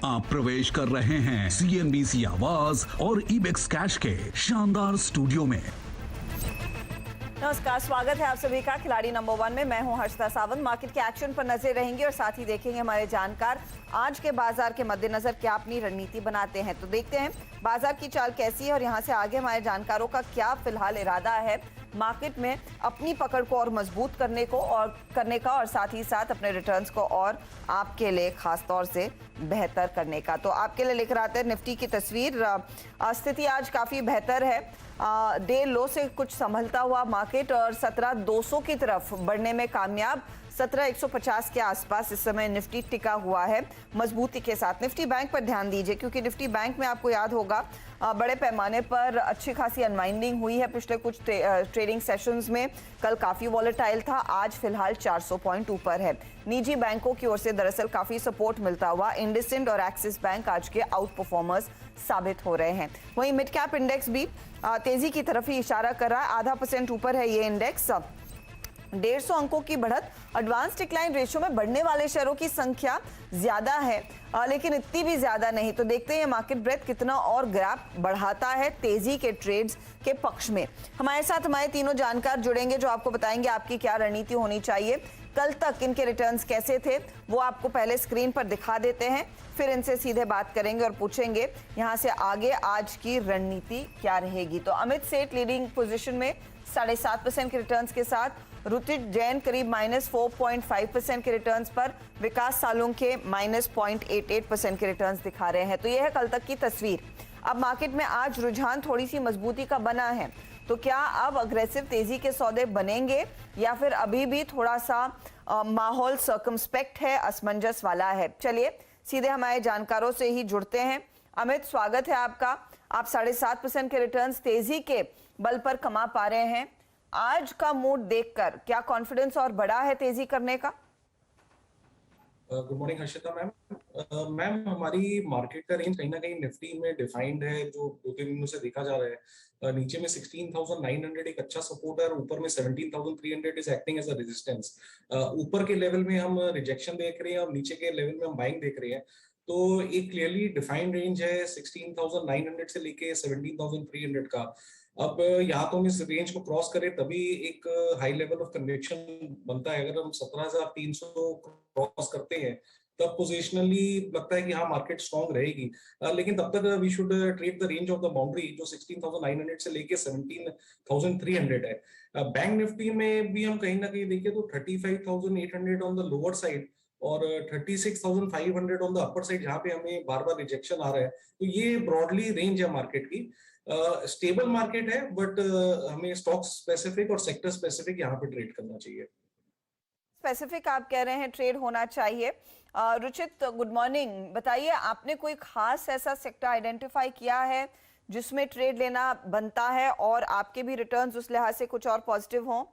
आप प्रवेश कर रहे हैं CNBC आवाज और इबेक्स कैश के शानदार स्टूडियो में। नमस्कार, स्वागत है आप सभी का खिलाड़ी नंबर 1 में। मैं हूं हर्षिता सावंत। मार्केट के एक्शन पर नजर रहेंगे और साथ ही देखेंगे हमारे जानकार आज के बाजार के मद्देनजर क्या अपनी रणनीति बनाते हैं। तो देखते हैं बाजार की चाल कैसी है और यहां से आगे हमारे जानकारों का क्या फिलहाल इरादा है मार्केट में अपनी पकड़ को और मजबूत करने का और साथ ही साथ अपने रिटर्न्स को और आपके लिए खास तौर से बेहतर करने का। तो आपके लिए लेकर आते हैं निफ्टी की तस्वीर। स्थिति आज काफी बेहतर है। डे लो से कुछ संभलता हुआ मार्केट और 17,200 की तरफ बढ़ने में कामयाब। 17,150 के आसपास इस समय निफ्टी टिका हुआ है मजबूती के साथ। निफ्टी बैंक पर ध्यान दीजिए क्योंकि निफ्टी बैंक में आपको याद होगा बड़े पैमाने पर अच्छी खासी अनवाइंडिंग हुई है पिछले कुछ ट्रेडिंग सेशंस में। कल काफी वॉलेटाइल था, आज फिलहाल 400 पॉइंट ऊपर है। निजी बैंकों की ओर से दरअसल काफी सपोर्ट मिलता हुआ इंडसइंड और एक्सिस बैंक आज के आउट परफॉर्मर्स साबित हो रहे हैं। वहीं मिड कैप इंडेक्स भी तेजी की तरफ ही इशारा कर रहा है। 0.5% ऊपर है ये इंडेक्स। 150 अंकों की बढ़त। एडवांस डिक्लाइन रेशियो में बढ़ने वाले शेयरों की संख्या ज्यादा है लेकिन इतनी भी ज्यादा नहीं। तो देखते हैं मार्केट ब्रेथ कितना और गैप बढ़ाता है तेजी के ट्रेड्स के पक्ष में। हमारे साथ हमारे तीनों जानकार जुड़ेंगे जो आपको बताएंगे आपकी क्या रणनीति होनी चाहिए। कल तक इनके रिटर्न्स कैसे थे वो आपको पहले स्क्रीन पर दिखा देते हैं, फिर इनसे सीधे बात करेंगे और पूछेंगे यहां से आगे आज की रणनीति क्या रहेगी। तो अमित सेठ लीडिंग पोजीशन में 7.5% के रिटर्न्स के साथ, ऋतिक जैन करीब -4.5% के रिटर्न्स पर, विकास सालुंखे -0.88% के रिटर्न्स दिखा रहे हैं। तो यह है कल तक की तस्वीर। अब मार्केट में आज रुझान थोड़ी सी मजबूती का बना है, तो क्या अब अग्रेसिव तेजी के सौदे बनेंगे या फिर अभी भी थोड़ा सा माहौल सर्कमस्पेक्ट है, असमंजस वाला है। चलिए सीधे हमारे जानकारों से ही जुड़ते हैं। अमित, स्वागत है आपका। आप 7.5% के रिटर्न्स तेजी के बल पर कमा पा रहे हैं। आज का मूड देखकर क्या कॉन्फिडेंस और बढ़ा है तेजी करने का? Good morning Harshita ma'am. Ma'am, हमारी मार्केट का रेंज कहीं ना कहीं निफ्टी में डिफाइंड है जो 2-3 दिनों से देखा जा रहा है। नीचे में 16,900 एक अच्छा सपोर्ट है और ऊपर में 17,300 is acting as a resistance. ऊपर के लेवल में हम रिजेक्शन देख रहे हैं और नीचे के लेवल में हम बाइंग देख रहे हैं। तो एक क्लियरली डिफाइंड रेंज है 16,900 से लेके 17,300 का। अब यहाँ तो हम इस रेंज को क्रॉस करें तभी एक हाई लेवल ऑफ कन्विक्शन बनता है। अगर हम 17,300 क्रॉस करते हैं तब पोजिशनली लगता है कि हाँ मार्केट स्ट्रॉन्ग रहेगी। लेकिन तब तक we should trade the range of the boundary जो 16,900 से लेके 17,300 है। बैंक निफ्टी में भी हम कहीं ना कहीं देखें तो 35,800 ऑन द लोअर साइड और 36,500 ऑन द अपर साइड, जहाँ पे हमें बार बार रिजेक्शन आ रहा है। तो ये ब्रॉडली रेंज है मार्केट की। स्टेबल मार्केट है बट हमें स्टॉक स्पेसिफिक और सेक्टर स्पेसिफिक यहाँ पे ट्रेड करना चाहिए। स्पेसिफिक आप कह रहे हैं ट्रेड होना चाहिए। Ruchit, good morning. बताइए, आपने कोई खास ऐसा सेक्टर आइडेंटिफाई किया है जिसमें ट्रेड लेना बनता है और आपके भी रिटर्न्स उस लिहाज से कुछ और पॉजिटिव हों?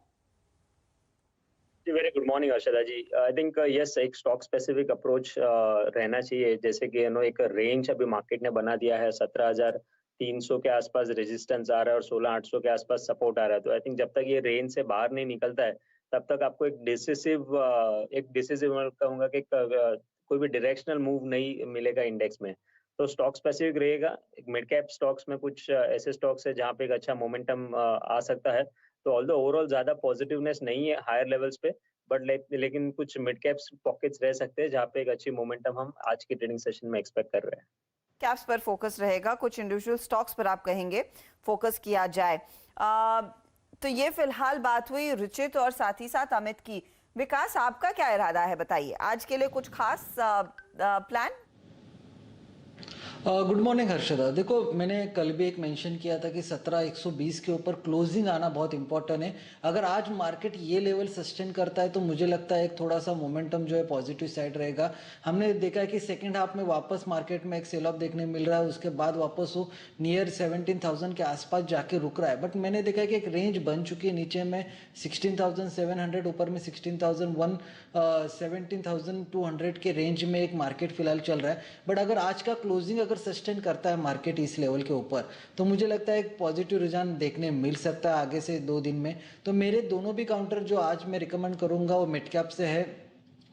Very good morning Harshada ji. I think yes, एक स्टॉक स्पेसिफिक अप्रोच रहना चाहिए। जैसे कि एक रेंज अभी मार्केट ने बना दिया है, 17,300 के आसपास रेजिस्टेंस आ रहा है और 16,800 के आसपास सपोर्ट आ रहा है। तो आई थिंक जब तक ये रेंज से बाहर नहीं निकलता है तब तक आपको एक डिसिसिव कहूंगा कि कोई भी डायरेक्शनल मूव नहीं मिलेगा इंडेक्स में। तो स्टॉक स्पेसिफिक रहेगा। मिड कैप स्टॉक्स में कुछ ऐसे स्टॉक्स है जहाँ पे एक अच्छा मोमेंटम आ सकता है। तो ऑल्दो ओवरऑल ज्यादा पॉजिटिवनेस नहीं है हायर लेवल्स पे, बट लेकिन कुछ मिड कैप्स पॉकेट्स रह सकते हैं जहाँ पे एक अच्छी मोमेंटम हम आज की ट्रेडिंग सेशन में एक्सपेक्ट कर रहे हैं। कैप्स पर फोकस रहेगा, कुछ इंडिविजुअल स्टॉक्स पर आप कहेंगे फोकस किया जाए। तो ये फिलहाल बात हुई रुचित और साथ ही साथ अमित की। विकास, आपका क्या इरादा है, बताइए आज के लिए कुछ खास प्लान? Good morning Harshada. देखो, मैंने कल भी एक मेंशन किया था कि 17,120 के ऊपर क्लोजिंग आना बहुत इंपॉर्टेंट है। अगर आज मार्केट ये लेवल सस्टेन करता है तो मुझे लगता है एक थोड़ा सा मोमेंटम जो है पॉजिटिव साइड रहेगा। हमने देखा है कि सेकंड हाफ में वापस मार्केट में एक सेल ऑफ देखने मिल रहा है, उसके बाद वापस वो नियर 17,000 के आसपास जाके रुक रहा है। बट मैंने देखा है कि एक रेंज बन चुकी है नीचे में 16,700, ऊपर में 16,100, 17,200 के रेंज में एक मार्केट फिलहाल चल रहा है। बट अगर आज का क्लोजिंग अगर सस्टेन करता है मार्केट इस लेवल के ऊपर तो मुझे लगता है एक पॉजिटिव रुझान देखने मिल सकता है आगे से 2 दिन में। तो मेरे दोनों भी काउंटर जो आज मैं रिकमेंड करूंगा वो मिड कैप से है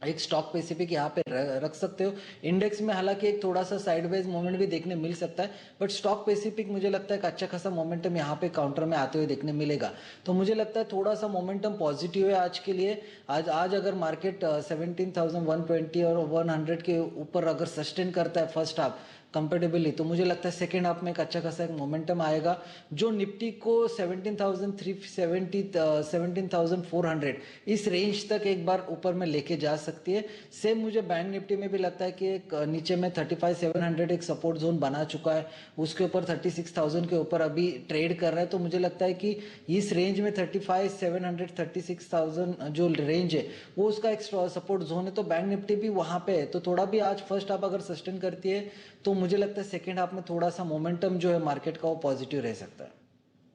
एक स्टॉक स्पेसिफिक यहाँ पे रख सकते हो। इंडेक्स में हालांकि एक थोड़ा सा साइडवेज मोमेंट भी देखने मिल सकता है, बट स्टॉक स्पेसिफिक मुझे लगता है कि अच्छा खासा मोमेंटम यहाँ पे काउंटर में आते हुए देखने मिलेगा। तो मुझे लगता है थोड़ा सा मोमेंटम पॉजिटिव है आज के लिए। आज अगर मार्केट 17,120 और 100 के ऊपर अगर सस्टेन करता है फर्स्ट हाफ कंफर्टेबली, तो मुझे लगता है सेकेंड हाफ में एक अच्छा खासा एक मोमेंटम आएगा जो निफ्टी को 17,370 17,400 इस रेंज तक एक बार ऊपर में लेके जा सकती है। सेम मुझे बैंक निफ्टी में भी लगता है कि एक नीचे में 35,700 एक सपोर्ट जोन बना चुका है, उसके ऊपर 36,000 के ऊपर अभी ट्रेड कर रहा है। तो मुझे लगता है कि इस रेंज में 35,700 36,000 जो रेंज है वो उसका एक सपोर्ट जोन है। तो बैंक निफ्टी भी वहाँ पे है, तो थोड़ा भी आज फर्स्ट हाफ अगर सस्टेन करती है तो मुझे लगता है सेकेंड हाफ में थोड़ा सा मोमेंटम जो है मार्केट का वो पॉजिटिव रह सकता है।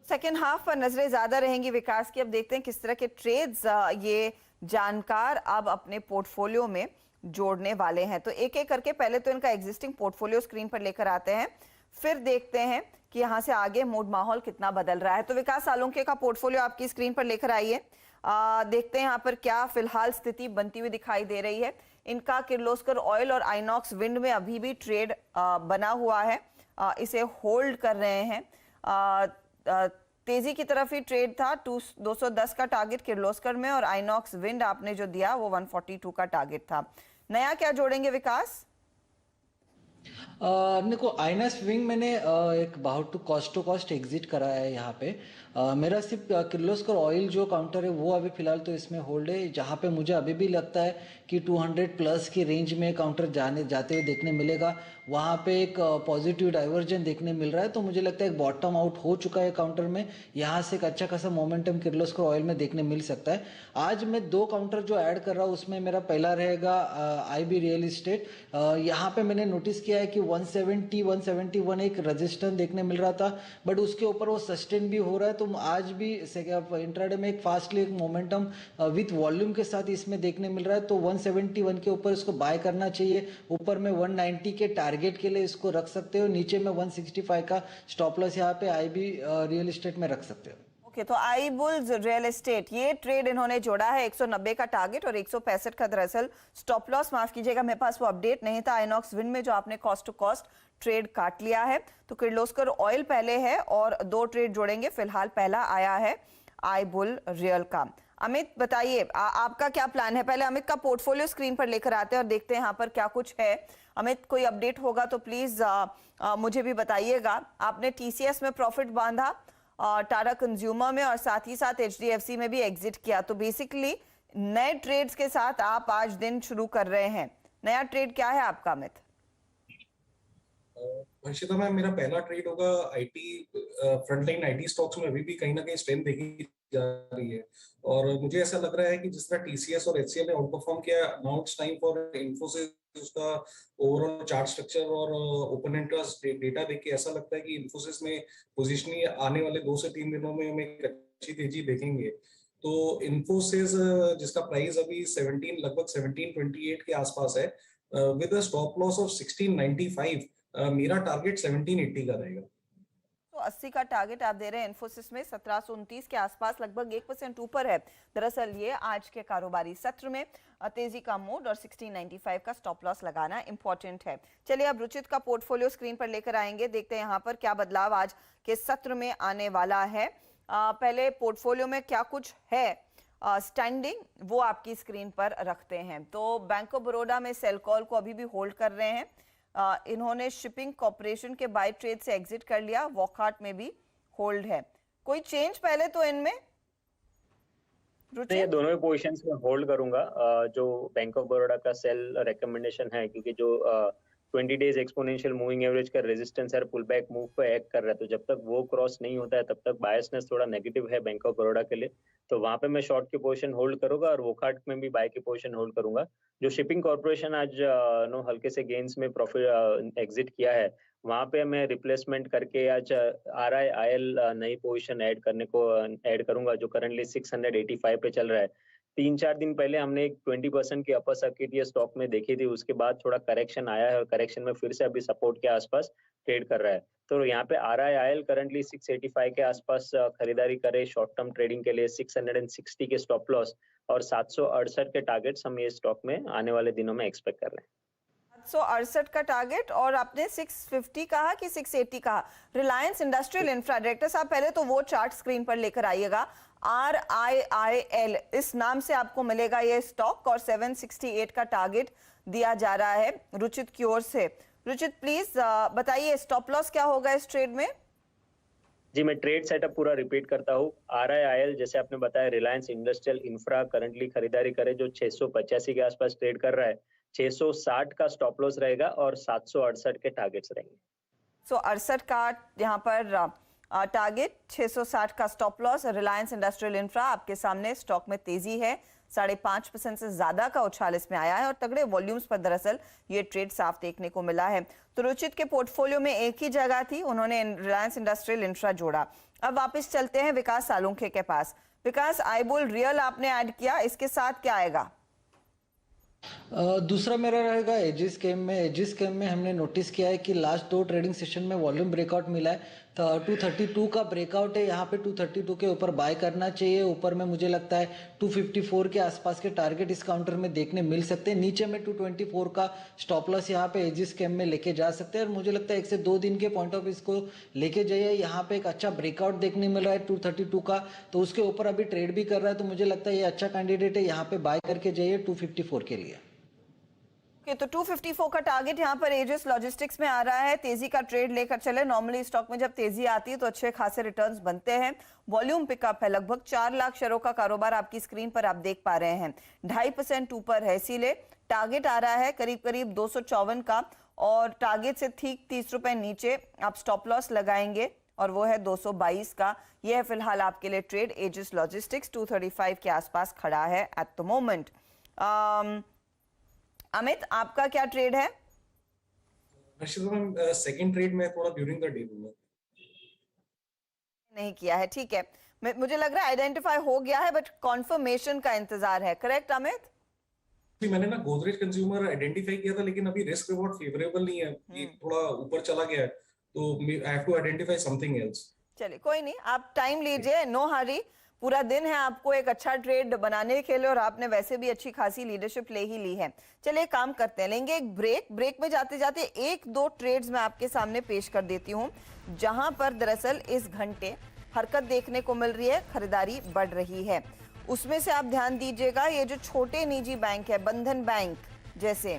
सेकेंड हाफ पर नजरें ज्यादा रहेंगी विकास की। अब देखते हैं किस तरह के ट्रेड्स ये जानकार अब अपने पोर्टफोलियो में जोड़ने वाले हैं। तो एक एक करके पहले तो इनका एग्जिस्टिंग पोर्टफोलियो स्क्रीन पर लेकर आते हैं, फिर देखते हैं कि यहाँ से आगे मूड माहौल कितना बदल रहा है। तो विकास सालुंके का पोर्टफोलियो आपकी स्क्रीन पर लेकर आइए। देखते हैं यहाँ पर क्या फिलहाल स्थिति बनती हुई दिखाई दे रही है। इनका किर्लोस्कर ऑयल और आइनॉक्स विंड में अभी भी ट्रेड बना हुआ है, इसे होल्ड कर रहे हैं। तेजी की तरफ ही ट्रेड था। 210 का टारगेट किर्लोस्कर में और आइनॉक्स विंड आपने जो दिया वो 142 का टारगेट था। नया क्या जोड़ेंगे विकास? देखो आइनॉक्स विंग मैंने एक अबाउट टू कॉस्ट एग्जिट करा है यहाँ पे। मेरा सिर्फ किर्लोस्कर ऑयल जो काउंटर है वो अभी फिलहाल तो इसमें होल्ड है, जहाँ पे मुझे अभी भी लगता है कि 200 प्लस की रेंज में काउंटर जाते हुए देखने मिलेगा। वहाँ पे एक पॉजिटिव डाइवर्जन देखने मिल रहा है, तो मुझे लगता है एक बॉटम आउट हो चुका है काउंटर में। यहाँ से एक अच्छा खासा मोमेंटम किर्लोस्कर ऑयल में देखने मिल सकता है। आज मैं 2 काउंटर जो ऐड कर रहा हूँ उसमें मेरा पहला रहेगा IB रियल इस्टेट। यहाँ पे मैंने नोटिस किया है कि 170 171 एक रजिस्टेंस देखने मिल रहा था, बट उसके ऊपर वो सस्टेन भी हो रहा है। तो आज भी इंट्राडे में एक फास्टली एक मोमेंटम विथ वॉल्यूम के साथ इसमें देखने मिल रहा है। तो 171 के ऊपर इसको बाय करना चाहिए। ऊपर में 190 के टारगेट के लिए इसको रख सकते हो, नीचे में 165 का स्टॉप लॉस यहाँ पे IB रियल इस्टेट में रख सकते हो। ओके, तो आई बुल्स रियल एस्टेट ये ट्रेड इन्होंने जोड़ा है। 190 का टारगेट और 165 का दरअसल स्टॉप लॉस। माफ कीजिएगा मेरे पास वो अपडेट नहीं था। आइनॉक्स विंड में जो आपने कॉस्ट टू कॉस्ट ट्रेड काट लिया है। तो किर्लोस्कर ऑयल पहले है और 2 ट्रेड जोड़ेंगे। फिलहाल पहला आया है आई बुल रियल का। अमित बताइए आपका क्या प्लान है? पहले अमित का पोर्टफोलियो स्क्रीन पर लेकर आते हैं और देखते हैं यहाँ पर क्या कुछ है। अमित कोई अपडेट होगा तो प्लीज मुझे भी बताइएगा। आपने TCS में प्रॉफिट बांधा, टाटा कंज्यूमर में और साथ ही साथ HDFC में भी एग्जिट किया। तो बेसिकली नए ट्रेड्स के साथ आप आज दिन शुरू कर रहे हैं। नया ट्रेड क्या है आपका अमित? हर्षिता मैम, मेरा पहला ट्रेड होगा आईटी फ्रंटलाइन आईटी स्टॉक्स में। अभी भी कहीं ना कहीं स्ट्रेंथ देखी जा रही है और मुझे ऐसा लग रहा है कि जिस तरह TCS और HCL ने आउट परफॉर्म किया, now it's time for Infosys. उसका ओवरऑल चार्ट स्ट्रक्चर और ओपन इंटरेस्ट डेटा देख के ऐसा लगता है कि इन्फोसिस में पोजीशनिंग आने वाले 2 से 3 दिनों में हम एक अच्छी तेजी देखेंगे। तो इन्फोसिस जिसका प्राइस अभी 17 लगभग 1728 के आसपास है, with a stop loss of 1695, मेरा टारगेट 1780 का रहेगा। तो 80 का टारगेट आप दे रहे हैं इन्फोसिस में। 1729 के आसपास लगभग 1% ऊपर है दरअसल ये आज के कारोबारी सत्र में। तेजी का मूड और 1695 का स्टॉप लॉस लगाना इंपॉर्टेंट है। चलिए अब रुचित का पोर्टफोलियो स्क्रीन पर लेकर आएंगे। देखते हैं यहाँ पर क्या बदलाव आज के सत्र में आने वाला है। पहले पोर्टफोलियो में क्या कुछ है स्टैंडिंग वो आपकी स्क्रीन पर रखते हैं। तो बैंक ऑफ बड़ौदा में सेल कॉल को अभी भी होल्ड कर रहे हैं। इन्होंने शिपिंग कॉर्पोरेशन के बाय ट्रेड से एग्जिट कर लिया। वॉकआउट में भी होल्ड है। कोई चेंज पहले तो इनमें? ये दोनों ही पोजीशंस में होल्ड करूंगा। जो बैंक ऑफ बड़ौदा का सेल रिकमेंडेशन है, क्योंकि जो 20 डेज एक्सपोनेंशियल मूविंग एवरेज का रेजिस्टेंस है पुल बैक मूव पे एक्ट कर रहा है, तो जब तक वो क्रॉस नहीं होता है तब तक बायसनेस थोड़ा नेगेटिव है बैंक ऑफ बड़ौदा के लिए। तो वहां पे मैं शॉर्ट की पोजीशन होल्ड करूंगा और वोकार्ट में भी बाय की पोजीशन होल्ड करूंगा। जो शिपिंग कॉर्पोरेशन आज हल्के से गेन्स में प्रॉफिट एग्जिट किया है, वहां पे मैं रिप्लेसमेंट करके आज RIIL नई पोजीशन ऐड करूंगा, जो करंटली 685 पे चल रहा है। 3-4 दिन पहले हमने एक 20% की अपर सर्किट ये स्टॉक में देखी थी, उसके बाद थोड़ा करेक्शन आया है और करेक्शन में फिर से अभी सपोर्ट के आसपास ट्रेड कर रहा है। तो यहाँ पे RIIL करंटली 685 के आसपास खरीदारी करे शॉर्ट टर्म ट्रेडिंग के लिए। 660 के स्टॉप लॉस और 768 के टारगेट्स हम ये स्टॉक में आने वाले दिनों में एक्सपेक्ट कर रहे हैं। 768 का टारगेट, और आपने 650 कहा कि 680 कहा। रिलायंस इंडस्ट्रियल इंफ्रा, डायरेक्टर साहब पहले तो वो चार्ट स्क्रीन पर लेकर आइएगा। RIIL इस नाम से आपको मिलेगा ये स्टॉक, और 768 का टारगेट दिया जा रहा है रुचित की ओर से। रुचित प्लीज बताइए स्टॉप लॉस क्या होगा इस ट्रेड में? जी, मैं ट्रेड सेटअप पूरा रिपीट करता हूँ। RIIL जैसे आपने बताया, रिलायंस इंडस्ट्रियल इंफ्रा करंटली खरीदारी करे जो 685 के आसपास ट्रेड कर रहा है। 660 का स्टॉप लॉस रहेगा और 768 के टारगेट्स रहेंगे। 168 का यहाँ पर टारगेट, 660 का stop loss. Reliance industrial infra आपके सामने, स्टॉक में तेजी है, 5.5% से ज्यादा का उछाल इसमें आया है और तगड़े वॉल्यूम्स पर दरअसल ये ट्रेड साफ देखने को मिला है। तो रुचित के पोर्टफोलियो में एक ही जगह थी, उन्होंने रिलायंस इंडस्ट्रियल इंफ्रा जोड़ा। अब वापस चलते हैं विकास सालुंखे के पास। विकास, आईबुल रियल आपने ऐड किया, इसके साथ क्या आएगा? दूसरा मेरा रहेगा एजिस केम में। एजिस केम में हमने नोटिस किया है कि लास्ट 2 ट्रेडिंग सेशन में वॉल्यूम ब्रेकआउट मिला है। तो 232 का ब्रेकआउट है, यहाँ पे 232 के ऊपर बाय करना चाहिए। ऊपर में मुझे लगता है 254 के आसपास के टारगेट इस काउंटर में देखने मिल सकते हैं। नीचे में 224 का स्टॉप लॉस यहाँ पे एजिस केम में लेके जा सकते हैं, और मुझे लगता है 1 से 2 दिन के पॉइंट ऑफ इसको लेके जाइए। यहाँ पे एक अच्छा ब्रेकआउट देखने मिल रहा है 232 का, तो उसके ऊपर अभी ट्रेड भी कर रहा है, तो मुझे लगता है ये अच्छा कैंडिडेट है, यहाँ पे बाय करके जाइए 254 के लिए। तो 254 का टारगेट यहाँ पर एजिस लॉजिस्टिक्स में आ रहा है। तेजी का ट्रेड लेकर चले। नॉर्मली स्टॉक में जब तेजी आती है तो अच्छे खासे रिटर्न्स बनते हैं। वॉल्यूम पिकअप है, लगभग 4 लाख शेयरों का कारोबार आपकी स्क्रीन पर आप देख पा रहे हैं। 2.5% ऊपर है, इसीलिए टारगेट आ रहा है करीब करीब 254 का, और टारगेट से ठीक 30 रुपए नीचे आप स्टॉप लॉस लगाएंगे, और वो है 222 का। यह है फिलहाल आपके लिए ट्रेड। एजिस लॉजिस्टिक्स 235 के आसपास खड़ा है एट द मोमेंट। अमित, आपका क्या ट्रेड है? सेकंड ट्रेड में थोड़ा ड्यूरिंग द डे दूंगा। नहीं किया है, ठीक है। मुझे लग रहा है आइडेंटिफाई हो गया है, बट कॉन्फर्मेशन का इंतजार है। करेक्ट अमित? मैंने ना गोदरेज कंज्यूमर आइडेंटिफाई किया था, लेकिन अभी रिस्क रिवॉर्ड फेवरेबल नहीं है, ये थोड़ा ऊपर चला गया है, तो I have to identify something else. चलिए कोई नहीं, आप टाइम लीजिए, नो हरी। पूरा दिन है आपको एक अच्छा ट्रेड बनाने के लिए, और आपने वैसे भी अच्छी खासी लीडरशिप ले ही ली है। चलिए काम करते हैं, लेंगे एक ब्रेक। ब्रेक में जाते जाते 1-2 ट्रेड्स मैं आपके सामने पेश कर देती हूँ, जहां पर दरअसल इस घंटे हरकत देखने को मिल रही है, खरीदारी बढ़ रही है। उसमें से आप ध्यान दीजिएगा, ये जो छोटे निजी बैंक है, बंधन बैंक जैसे,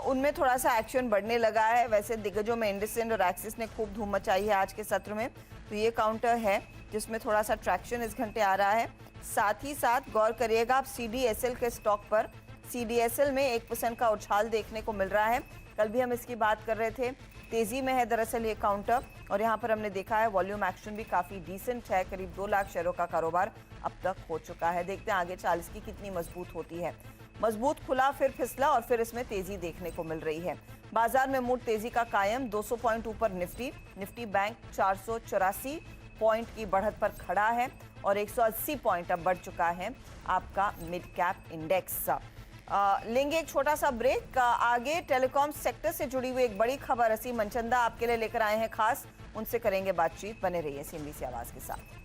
उनमें थोड़ा सा एक्शन बढ़ने लगा है। वैसे दिग्गजों में इंडसइंड और एक्सिस ने खूब धूम मचाई है आज के सत्र में, तो ये काउंटर है जिसमें थोड़ा सा ट्रैक्शन इस घंटे आ रहा है। साथ ही साथ गौर करिएगा आप CDSL के स्टॉक पर। CDSL में 1% का उछाल देखने को मिल रहा है। कल भी हम इसकी बात कर रहे थे, तेजी में है दरअसल ये काउंटर, और यहाँ पर हमने देखा है वॉल्यूम एक्शन भी काफी डिसेंट है। करीब 2 लाख शेयरों का कारोबार अब तक हो चुका है। देखते हैं आगे 40 की कितनी मजबूत होती है। मजबूत खुला, फिर फिसला, और फिर इसमें तेजी देखने को मिल रही है। बाजार में मूड तेजी का कायम। 200 पॉइंट ऊपर निफ्टी बैंक 484 पॉइंट की बढ़त पर खड़ा है, और 180 पॉइंट अब बढ़ चुका है आपका मिड कैप इंडेक्स। लेंगे एक छोटा सा ब्रेक। आगे टेलीकॉम सेक्टर से जुड़ी हुई एक बड़ी खबर असीम मनचंदा आपके लिए लेकर आए हैं खास, उनसे करेंगे बातचीत। बने रहिए CNBC आवाज के साथ।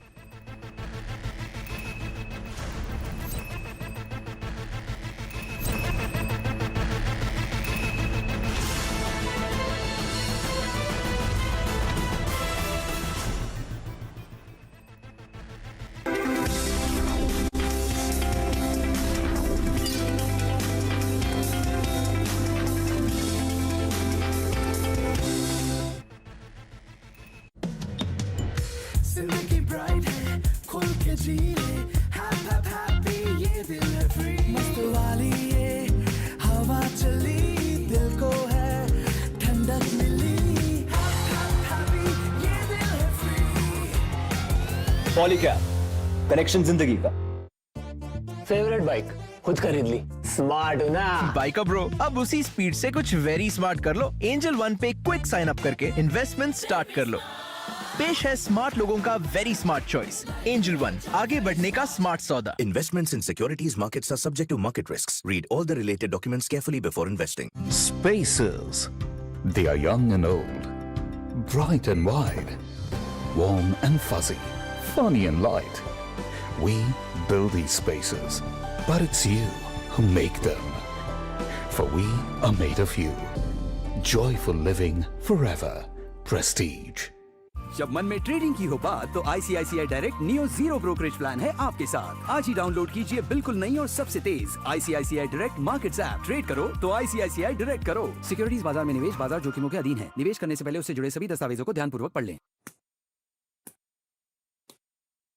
जिंदगी ब्राइट है, खुल के जी ले, हैप्पी ये दिल है फ्री, मस्त वाली ये हवा चली, दिल को है ठंडक मिली, हैप्पी ये दिल है फ्री। पॉलीकैब, कनेक्शन जिंदगी का। फेवरेट बाइक खुद खरीद ली, स्मार्ट हो ना बाइक ब्रो। अब उसी स्पीड से कुछ वेरी स्मार्ट कर लो। एंजल वन पे क्विक साइन अप करके इन्वेस्टमेंट स्टार्ट कर लो। पेश है स्मार्ट लोगों का very smart choice, angel one, आगे बढ़ने का स्मार्ट सौदा। Investments in securities markets are subject to market risks. Read all the related documents carefully before investing. Spaces. They are young and old, bright and wide, warm and fuzzy, funny and light. We build these spaces. but it's you who make them. For we are made of you. Joyful living forever. Prestige. जब मन में trading की हो बात तो ICICI direct neo zero brokerage plan है आपके साथ। आज ही डाउनलोड कीजिए बिल्कुल नई और सबसे तेज ICICI direct markets app. Trade करो तो ICICI डायरेक्ट करो। सिक्योरिटीज बाजार में निवेश बाजार जोखिमों के अधीन है। निवेश करने से पहले उससे जुड़े सभी दस्तावेजों को ध्यानपूर्वक पढ़ लें।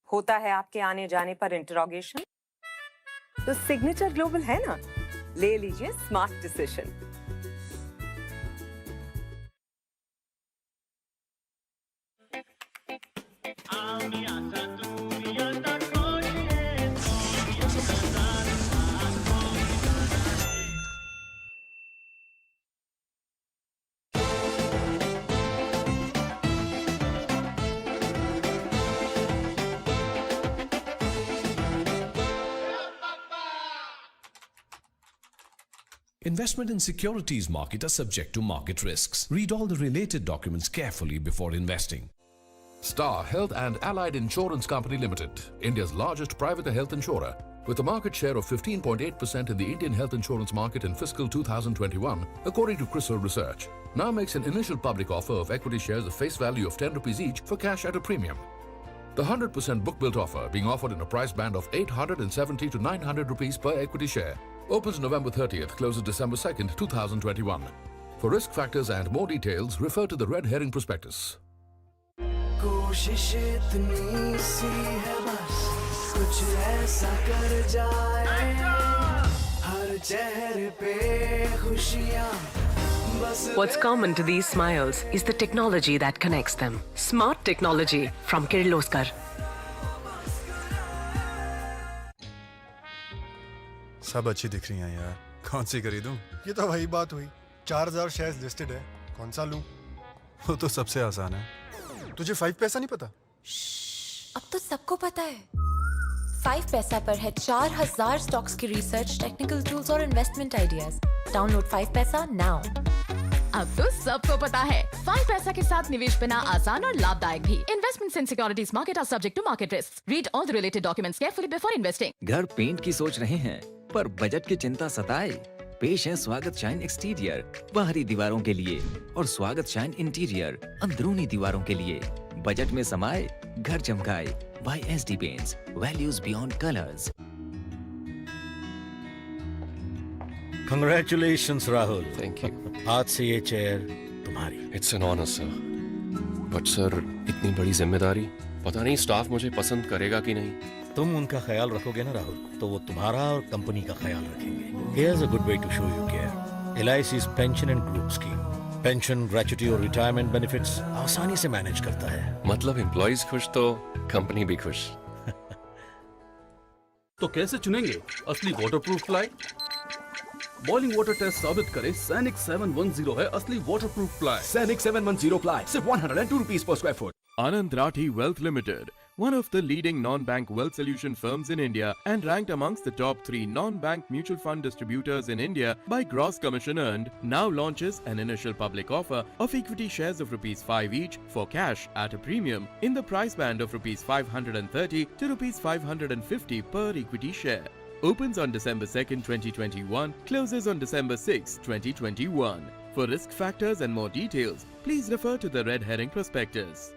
होता है आपके आने जाने पर इंटरोगेशन, तो सिग्नेचर ग्लोबल है ना, ले लीजिए smart decision. Investment in securities market are subject to market risks. Read all the related documents carefully before investing. Star Health and Allied Insurance Company Limited, India's largest private health insurer, with a market share of 15.8% in the Indian health insurance market in fiscal 2021, according to CRISIL Research, now makes an initial public offer of equity shares of face value of 10 rupees each for cash at a premium. The 100% book-built offer being offered in a price band of 870 to 900 rupees per equity share. Opens November 30th, closes December 2nd, 2021. For risk factors and more details, refer to the red herring prospectus. कोशिश इतनी सी है बस कुछ ऐसा कर जाए हर चेहरे पे खुशियां बस। What's common to these smiles is the technology that connects them. Smart technology from Kirloskar. सब अच्छी दिख रही हैं यार, कौन सी खरीदूं? ये तो वही बात हुई, 4000 शेयर्स लिस्टेड है, कौन सा लूं? वो तो सबसे आसान है। तुझे 5 पैसा नहीं पता? अब तो सबको पता है। 5 पैसा पर है 4000 स्टॉक्स की रिसर्च, टेक्निकल टूल्स और इन्वेस्टमेंट आइडियाज। डाउनलोड 5 पैसा नाउ। अब तो सबको पता है 5 पैसा के साथ निवेश बिना आसान और लाभदायक भी। Investments in securities market are subject to market risk. Read all the related documents carefully before investing. घर पेंट की सोच रहे हैं पर बजट की चिंता सताए? पेश है स्वागत शाइन एक्सटीरियर, बाहरी दीवारों के लिए, और स्वागत शाइन इंटीरियर, अंदरूनी दीवारों के लिए। बजट में समाये, घर चमकाए। By SD Paints, values beyond colors. Congratulations, Rahul. Thank you. आज से ये चेयर तुम्हारी। It's an honor, sir. But sir, इतनी बड़ी जिम्मेदारी, पता नहीं स्टाफ मुझे पसंद करेगा कि नहीं। तुम उनका ख्याल रखोगे ना राहुल, तो वो तुम्हारा और कंपनी का ख्याल रखेंगे। Here's a good way to show you care. LIC's pension and group scheme. Pension, gratuity और रिटायरमेंट बेनिफिट्स आसानी से मैनेज करता है। मतलब एम्प्लॉइज खुश तो कंपनी भी खुश। तो कैसे चुनेंगे असली waterproof ply? Boiling water test साबित करे सैनिक 710 है असली वाटरप्रूफ प्लाई। सैनिक 710 प्लाई सिर्फ 102 रुपीस पर square foot. Anand Rathi Wealth Limited, one of the leading non-bank wealth solution firms in India and ranked amongst the top 3 non-bank mutual fund distributors in India by gross commission earned, now launches an initial public offer of equity shares of rupees 5 each for cash at a premium in the price band of rupees 530 to rupees 550 per equity share. Opens on December 2nd, 2021, closes on December 6th, 2021. For risk factors and more details, please refer to the red herring prospectus.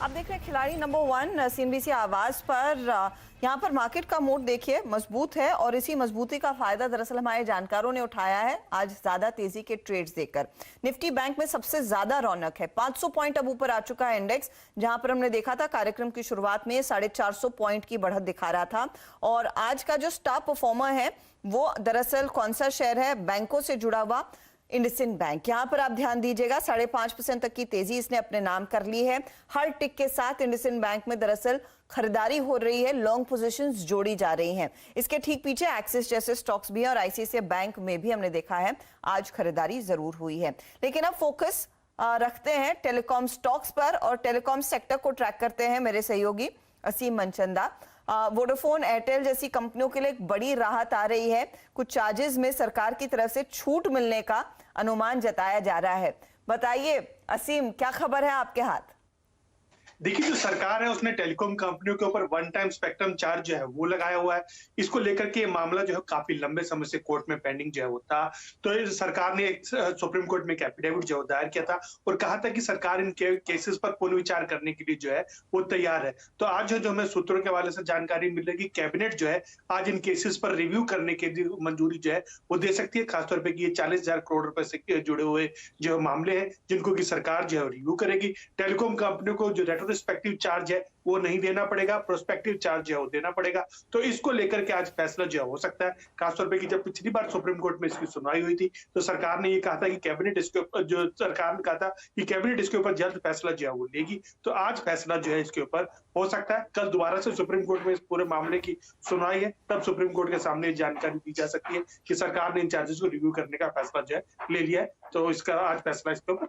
आप देख रहे हैं खिलाड़ी number 1 CNBC आवाज पर। यहाँ पर market का मूड देखिए मजबूत है और इसी मजबूती का फायदा दरअसल हमारे जानकारों ने उठाया है आज ज्यादा तेजी के ट्रेड्स देखकर। निफ्टी बैंक में सबसे ज्यादा रौनक है, 500 पॉइंट अब ऊपर आ चुका है इंडेक्स, जहां पर हमने देखा था कार्यक्रम की शुरुआत में 450 पॉइंट की बढ़त दिखा रहा था। और आज का जो स्टार परफॉर्मर है वो दरअसल कौन सा शेयर है? बैंकों से जुड़ा हुआ इंडसइंड बैंक। यहां पर आप ध्यान दीजिएगा 5.5% तक की तेजी इसने अपने नाम कर ली है। हर टिक के साथ इंडसइंड बैंक में दरअसल खरीदारी हो रही है, लॉन्ग पोजीशंस जोड़ी जा रही हैं। इसके ठीक पीछे एक्सिस जैसे स्टॉक्स भी हैं और ICICI बैंक में भी हमने देखा है आज खरीदारी जरूर हुई है। लेकिन अब फोकस रखते हैं टेलीकॉम स्टॉक्स पर और टेलीकॉम सेक्टर को ट्रैक करते हैं मेरे सहयोगी असीम मनचंदा। वोडाफोन, एयरटेल जैसी कंपनियों के लिए एक बड़ी राहत आ रही है। कुछ चार्जेस में सरकार की तरफ से छूट मिलने का अनुमान जताया जा रहा है। बताइए असीम, क्या खबर है आपके हाथ? देखिए, जो सरकार है उसने टेलीकॉम कंपनियों के ऊपर वन टाइम स्पेक्ट्रम चार्ज जो है वो लगाया हुआ है। इसको लेकर के ये मामला जो है काफी लंबे समय से कोर्ट में पेंडिंग जो है वो था। तो सरकार ने एक सुप्रीम कोर्ट में एक एफिडेविट जो दायर किया था और कहा था कि सरकार इन केसेस पर पुनर्विचार करने के लिए जो है वो तैयार है। तो आज जो हमें सूत्रों के हवाले से जानकारी मिल रही है कि कैबिनेट जो है आज इन केसेस पर रिव्यू करने के लिए मंजूरी जो है वो दे सकती है। खासतौर पर ये 40,000 करोड़ रुपए से जुड़े हुए जो मामले हैं जिनको की सरकार जो है रिव्यू करेगी। टेलीकॉम कंपनियों को जो रेट्रोस्पेक्टिव चार्ज है वो नहीं देना पड़ेगा, प्रोस्पेक्टिव चार्ज है वो देना पड़ेगा। तो इसको लेकर के आज फैसला जो हो सकता है। खासतौर पे कि जब पिछली बार सुप्रीम कोर्ट में इसकी सुनवाई हुई थी तो सरकार ने ये कहा था कि कैबिनेट इसके ऊपर जल्द फैसला जो है वो लेगी। तो आज फैसला जो है इसके ऊपर हो सकता है। कल दोबारा से सुप्रीम कोर्ट में इस पूरे मामले की सुनवाई है, तब सुप्रीम कोर्ट के सामने जानकारी दी जा सकती है कि सरकार ने इन चार्जेस को रिव्यू करने का फैसला जो है ले लिया है। तो इसका आज फैसला इसके ऊपर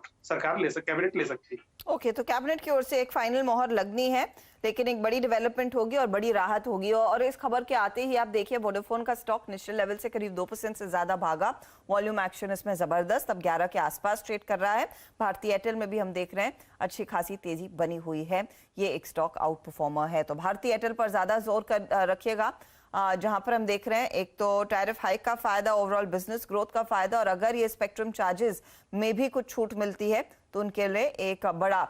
कैबिनेट ले सकती है। ओके, तो कैबिनेट की ओर से एक फाइनल मोहर लगनी है, लेकिन एक बड़ी डेवलपमेंट होगी और बड़ी राहत होगी। और इस खबर के आते ही आप देखिए वोडाफोन का स्टॉक निश्चित लेवल से करीब 2% से ज्यादा भागा। वॉल्यूम एक्शन इसमें जबरदस्त, अब 11 के आसपास ट्रेड कर रहा है। भारती एयरटेल में भी हम देख रहे हैं अच्छी खासी तेजी बनी हुई है, ये एक स्टॉक आउट परफॉर्मर है। तो भारती एयरटेल पर ज्यादा जोर रखिएगा, जहां पर हम देख रहे हैं एक तो टैरिफ हाइक का फायदा, ओवरऑल बिजनेस ग्रोथ का फायदा, और अगर ये स्पेक्ट्रम चार्जेस में भी कुछ छूट मिलती है तो उनके लिए एक बड़ा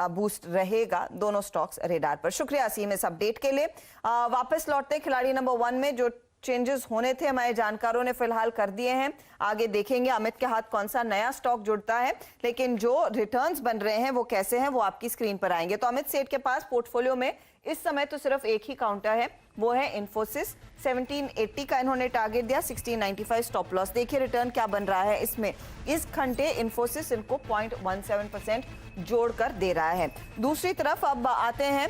बूस्ट रहेगा। दोनों स्टॉक्स रेडार पर। शुक्रिया असीम इस अपडेट के लिए। वापस लौटते खिलाड़ी नंबर 1 में जो चेंजेस होने थे हमारे जानकारों ने फिलहाल कर दिए हैं। आगे देखेंगे अमित के हाथ कौन सा नया स्टॉक जुड़ता है, लेकिन जो रिटर्न्स बन रहे हैं वो कैसे हैं वो आपकी स्क्रीन पर आएंगे। तो अमित सेठ के पास पोर्टफोलियो में इस समय तो सिर्फ एक ही काउंटर है, वो है इन्फोसिस। 1780 का इन्होंने टारगेट दिया, 1695 स्टॉप लॉस। देखिए रिटर्न क्या बन रहा है इसमें। इस घंटे इन्फोसिस इनको 0.17% जोड़कर दे रहा है। दूसरी तरफ अब आते हैं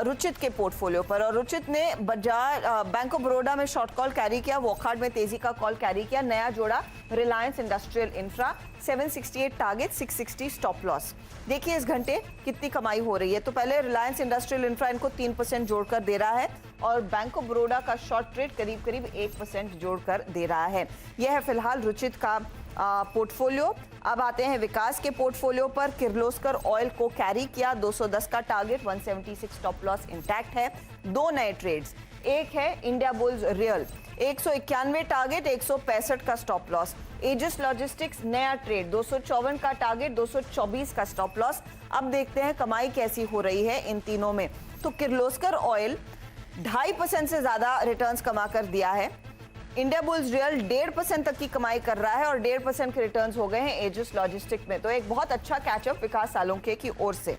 रुचित के पोर्टफोलियो पर, और रुचित ने बैंक ऑफ बड़ौदा में शॉर्ट कॉल कैरी किया, वॉकहार्ड में तेजी का कॉल कैरी किया। नया जोड़ा Reliance industrial infra, 768 target, 660 stop loss. देखिए इस घंटे कितनी कमाई हो रही है। तो पहले रिलायंस इंडस्ट्रियल इंफ्रा इनको 3% जोड़कर दे रहा है, और बैंक ऑफ बड़ौदा का शॉर्ट ट्रेड करीब 1% जोड़कर दे रहा है। यह है फिलहाल रुचित का पोर्टफोलियो। अब आते हैं विकास के पोर्टफोलियो पर। किर्लोस्कर ऑयल को कैरी किया, 210 का टारगेट, 176 स्टॉप लॉस इंटैक्ट है। दो नए ट्रेड्स, एक है इंडिया बुल्स रियल, 191 टारगेट, 165 का स्टॉप लॉस। एजिस लॉजिस्टिक्स नया ट्रेड, 254 का टारगेट, 224 का स्टॉप लॉस। अब देखते हैं कमाई कैसी हो रही है इन तीनों में। तो किर्लोस्कर ऑयल 2.5% से ज्यादा रिटर्न्स कमा कर दिया है। इंडिया बुल्स रियल 1.5% तक की कमाई कर रहा है, और 1.5% के रिटर्न्स हो गए हैं एजिस लॉजिस्टिक्स में। तो एक बहुत अच्छा कैचअप विकास सालोंके की ओर से।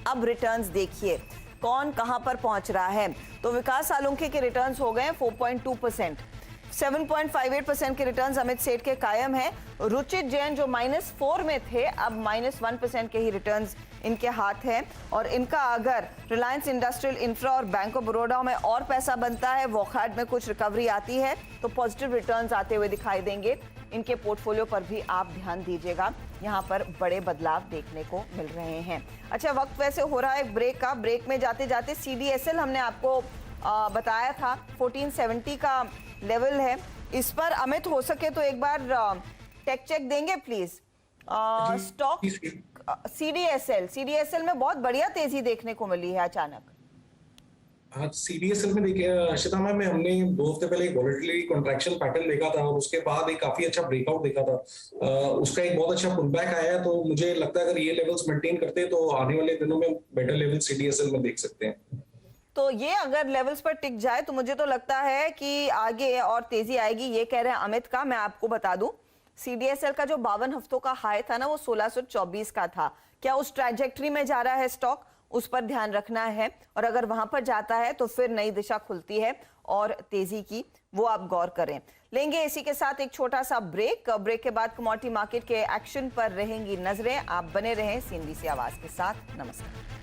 अब रिटर्न्स देखिए कौन कहां पर पहुंच रहा है। तो विकास सालोंके के रिटर्न्स हो गए 4.2%, 7.58% के रिटर्न्स अमित सेठ के कायम है। रुचित जैन जो -4 में थे, अब -1% के ही रिटर्न्स इनके हाथ है। और इनका अगर रिलायंस इंडस्ट्रियल इंफ्रा और बैंक ऑफ बड़ौदा में और पैसा बनता है, वॉकहार्ड में कुछ रिकवरी आती है, तो पॉजिटिव रिटर्न्स आते हुए दिखाई देंगे। इनके पोर्टफोलियो पर भी आप ध्यान दीजिएगा, यहाँ पर बड़े बदलाव देखने को मिल रहे हैं। अच्छा, वक्त वैसे हो रहा है एक ब्रेक का। ब्रेक में जाते जाते CDSL हमने आपको बताया था 1470 का लेवल है। इस पर अमित हो सके तो एक बार टेक चेक देंगे प्लीज। स्टॉक CDSL में बहुत बढ़िया तेजी देखने को मिली है अचानक। हाँ, CDSL में देखिए अर्शिता मैम, हमने 2 हफ्ते पहले एक वॉलेटिलिटी कॉन्ट्रैक्शन पैटर्न देखा था, और उसके बाद एक काफी अच्छा ब्रेकआउट देखा था। उसका एक बहुत अच्छा पुलबैक आया है। तो मुझे लगता है अगर ये लेवल्स मेंटेन करते हैं तो आने वाले दिनों में बेटर लेवल CDSL में देख सकते हैं। तो ये अगर लेवल्स पर टिक जाए तो मुझे तो लगता है कि आगे और तेजी आएगी, ये कह रहे हैं अमित का। मैं आपको बता दूं CDSL का जो 52 हफ्तों का हाई था ना, वो 1624 का था। क्या उस ट्रैजेक्टरी में जा रहा है स्टॉक, उस पर ध्यान रखना है। और अगर वहां पर जाता है तो फिर नई दिशा खुलती है और तेजी की, वो आप गौर करें। लेंगे इसी के साथ एक छोटा सा ब्रेक। ब्रेक के बाद कमोडिटी मार्केट के एक्शन पर रहेंगी नजरें। आप बने रहें CNBC आवाज के साथ। नमस्कार।